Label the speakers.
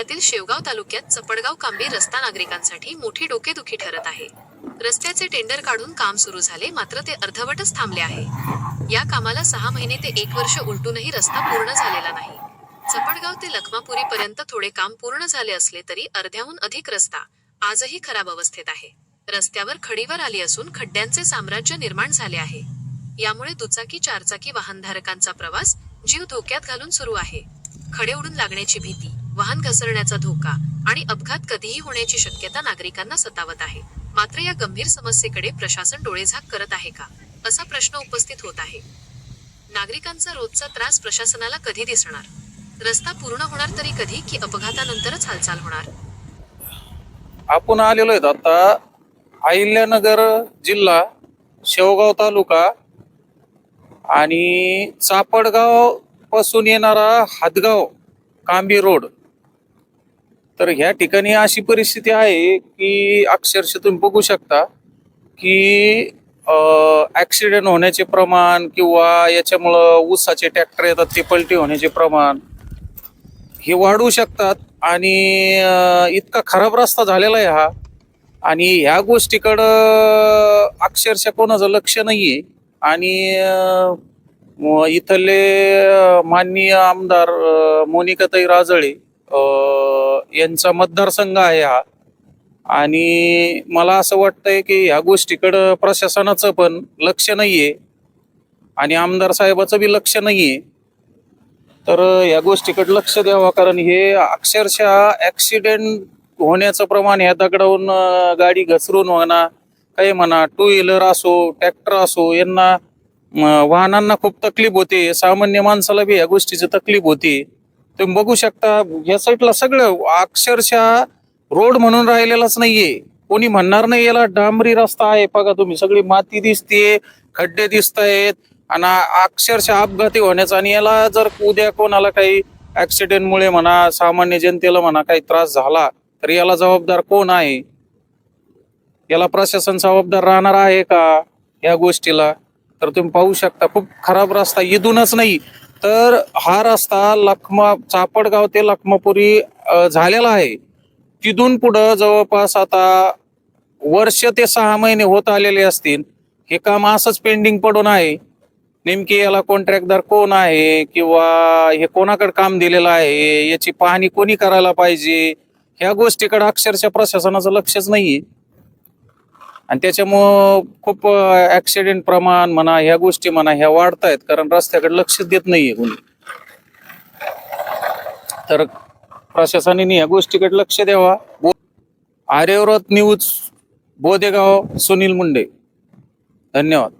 Speaker 1: जिल्ह्यातील शेवगाव तालुक्यात चपडगाव कांबी रस्ता नागरिकांसाठी मोठी डोकेदुखी ठरत आहे। रस्त्याचे टेंडर काढून काम सुरू झाले, मात्र ते अर्धवटच थांबले आहे। या कामाला 6 महिने ते 1 वर्ष उलटूनही रस्ता पूर्ण झालेला नाही। चपडगाव ते लखमापुरी पर्यंत थोडे काम पूर्ण झाले असले तरी अर्ध्याहून अधिक रस्ता आजही खराब अवस्थेत आहे। रस्त्यावर खडीवर आली असून खड्ड्यांचे साम्राज्य निर्माण झाले आहे। यामुळे दुचाकी चारचाकी वाहनधारकांचा प्रवास जीव धोक्यात घालून सुरू आहे। खडे उडून लागण्याची भीती, वाहन घसरण्याचा धोका आणि अपघात कधीही होण्याची शक्यता नागरिकांना सतावत आहे। मात्र या गंभीर समस्येकडे प्रशासन डोळेझाक करत आहे का, असा प्रश्न उपस्थित होत आहे। नागरिकांचा रोजचा त्रास प्रशासनाला कधी दिसणार? रस्ता पूर्ण होणार तरी कधी, की अपघातानंतरच हालचाल होणार?
Speaker 2: आपण आलेलो आहेत आता अहिल्यानगर जिल्हा, शेवगाव तालुका आणि चापडगाव पासून येणारा हादगाव कांबी रोड। तर ह्या ठिकाणी अशी परिस्थिती आहे की अक्षरशः तुम्ही बघू शकता की ॲक्सिडेंट होण्याचे प्रमाण किंवा याच्यामुळं ऊसाचे ट्रॅक्टर येतात ते पलटी होण्याचे प्रमाण हे वाढू शकतात। आणि इतका खराब रस्ता झालेला आहे हा, आणि ह्या गोष्टीकडं अक्षरशः कोणाचं लक्ष नाहीये। आणि इथले माननीय आमदार मोनिकाताई राजळे यांचा मतदारसंघ आहे हा, आणि मला असं वाटतंय की ह्या गोष्टीकडं प्रशासनाचं पण लक्ष नाहीये आणि आमदार साहेबाचं बी लक्ष नाहीये। तर या गोष्टीकडे लक्ष द्यावा, कारण हे अक्षरशः ॲक्सिडेंट होण्याचं प्रमाण ह्या दगडावरून गाडी घसरून म्हणा, काही म्हणा, 2 व्हीलर असो ट्रॅक्टर असो, यांना वाहनांना खूप तकलीफ होते। सामान्य माणसाला बी ह्या गोष्टीची तकलीफ होते। तुम्ही बघू शकता या साईडला सगळं अक्षरशः रोड म्हणून राहिलेलाच नाहीये। कोणी म्हणणार नाही याला डांबरी रस्ता आहे, बघा तुम्ही सगळी माती दिसते, खड्डे दिसत आहेत आणि अक्षरशः अपघाती होण्याचा। आणि याला जर उद्या कोणाला काही ऍक्सिडेंटमुळे म्हणा, सामान्य जनतेला म्हणा काही त्रास झाला तर याला जबाबदार कोण आहे? याला प्रशासन जबाबदार राहणार आहे का या गोष्टीला? तर तुम्ही पाहू शकता खूप खराब रस्ता, इथूनच नाही तर हा रस्ता चापडगाव ते लखमापुरी झालेला आहे। तिथून पुढं जवळपास आता वर्ष ते 6 महिने होत आलेले असतील। हे काम असंच पेंडिंग पडून आहे। नेमकी याला कॉन्ट्रॅक्टदार कोण आहे किंवा हे कोणाकडे काम दिलेलं आहे, याची पाहणी कोणी करायला पाहिजे, ह्या गोष्टीकडे अक्षरशः प्रशासनाचं लक्षच नाहीये। आणि त्याच्यामुळं खूप ऍक्सिडेंट प्रमाण म्हणा, ह्या गोष्टी म्हणा, ह्या वाढतायत, कारण रस्त्याकडे लक्ष देत नाहीये कोणी। तर प्रशासनाने ह्या गोष्टीकडे लक्ष द्यावा। आर्यव्रत न्यूज, बोदेगाव, सुनील मुंडे। धन्यवाद।